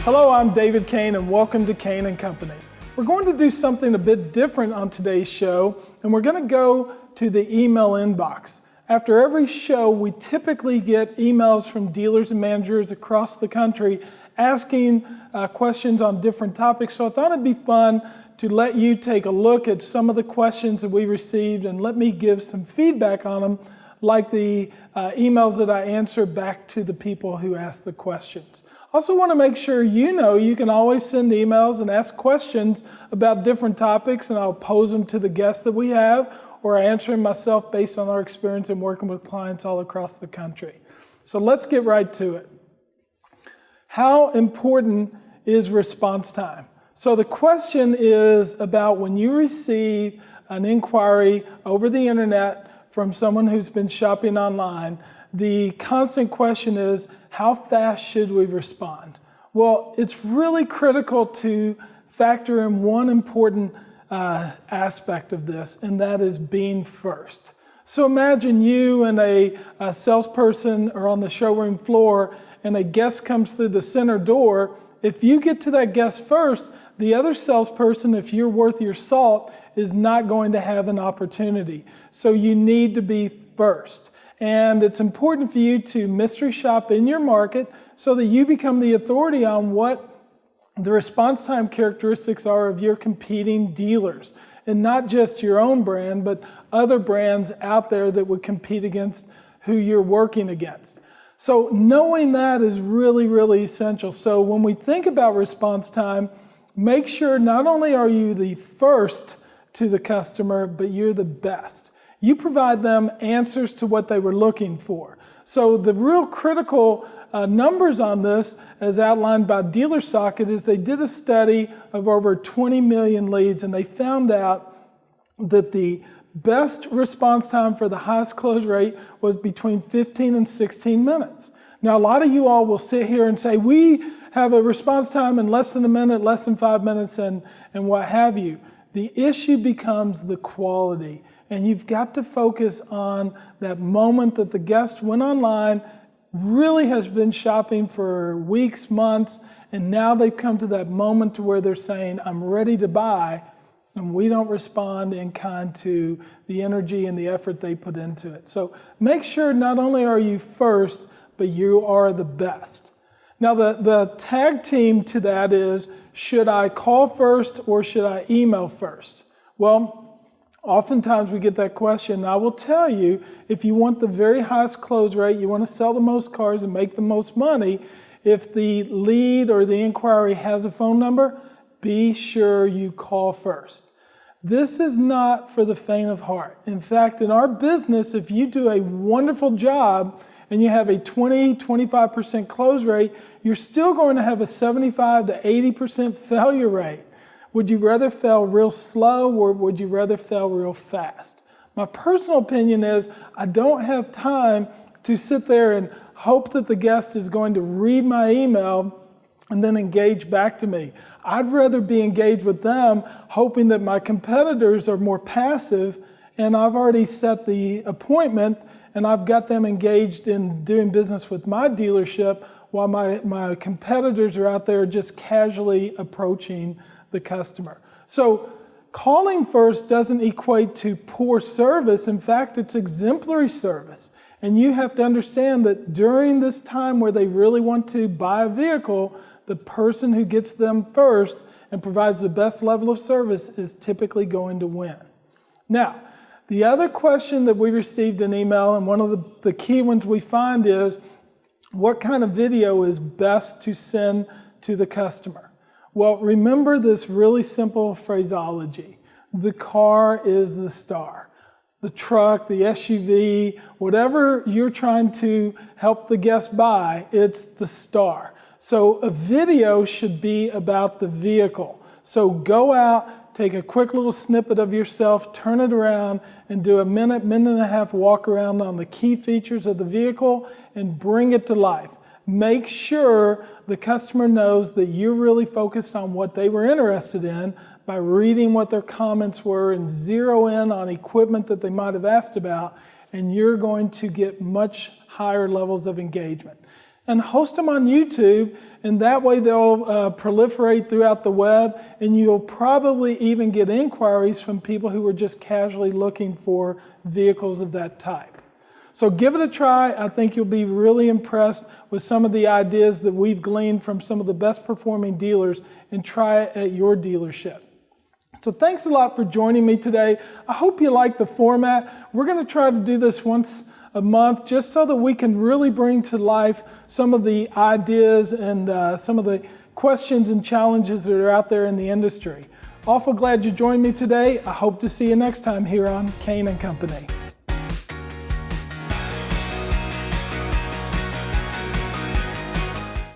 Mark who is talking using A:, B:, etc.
A: Hello, I'm David Kain and welcome to Kain Co. We're going to do something a bit different on today's show, and we're going to go to the email inbox. After every show, we typically get emails from dealers and managers across the country asking questions on different topics, so I thought it'd be fun to let you take a look at some of the questions that we received and let me give some feedback on them, like the emails that I answer back to the people who asked the questions. Also want to make sure you know you can always send emails and ask questions about different topics, and I'll pose them to the guests that we have, or I answer them myself based on our experience in working with clients all across the country. So let's get right to it. How important is response time? So the question is about when you receive an inquiry over the internet from someone who's been shopping online, the constant question is, how fast should we respond? Well, it's really critical to factor in one important aspect of this, and that is being first. So imagine you and a salesperson are on the showroom floor and a guest comes through the center door. If you get to that guest first, the other salesperson, if you're worth your salt, is not going to have an opportunity. So you need to be first. And it's important for you to mystery shop in your market so that you become the authority on what the response time characteristics are of your competing dealers. And not just your own brand, but other brands out there that would compete against who you're working against. So knowing that is really, really essential. So when we think about response time, make sure not only are you the first to the customer, but you're the best. You provide them answers to what they were looking for. So the real critical numbers on this, as outlined by DealerSocket, is they did a study of over 20 million leads, and they found out that the best response time for the highest close rate was between 15 and 16 minutes. Now, a lot of you all will sit here and say, we have a response time in less than a minute, less than 5 minutes, and what have you. The issue becomes the quality. And you've got to focus on that moment that the guest went online, really has been shopping for weeks, months, and now they've come to that moment to where they're saying, I'm ready to buy, and we don't respond in kind to the energy and the effort they put into it. So make sure not only are you first, but you are the best. Now the tag team to that is, should I call first or should I email first? Well, oftentimes we get that question. I will tell you, if you want the very highest close rate, you want to sell the most cars and make the most money, if the lead or the inquiry has a phone number, be sure you call first. This is not for the faint of heart. In fact, in our business, if you do a wonderful job and you have a 20-25% close rate, you're still going to have a 75 to 80% failure rate. Would you rather fail real slow or would you rather fail real fast? My personal opinion is I don't have time to sit there and hope that the guest is going to read my email and then engage back to me. I'd rather be engaged with them, hoping that my competitors are more passive and I've already set the appointment and I've got them engaged in doing business with my dealership while my competitors are out there just casually approaching the customer. So calling first doesn't equate to poor service. In fact, it's exemplary service. And you have to understand that during this time where they really want to buy a vehicle, the person who gets them first and provides the best level of service is typically going to win. Now, the other question that we received in email, and one of the key ones we find is, what kind of video is best to send to the customer? Well, remember this really simple phraseology. The car is the star. The truck, the SUV, whatever you're trying to help the guest buy, it's the star. So a video should be about the vehicle. So go out, take a quick little snippet of yourself, turn it around, and do a minute and a half walk around on the key features of the vehicle and bring it to life. Make sure the customer knows that you're really focused on what they were interested in by reading what their comments were and zero in on equipment that they might have asked about, and you're going to get much higher levels of engagement. and host them on YouTube, and that way they'll proliferate throughout the web, and you'll probably even get inquiries from people who are just casually looking for vehicles of that type. So give it a try. I think you'll be really impressed with some of the ideas that we've gleaned from some of the best performing dealers, and try it at your dealership. So thanks a lot for joining me today. I hope you like the format. We're going to try to do this once a month just so that we can really bring to life some of the ideas and some of the questions and challenges that are out there in the industry. Awful glad you joined me today. I hope to see you next time here on Kain & Company.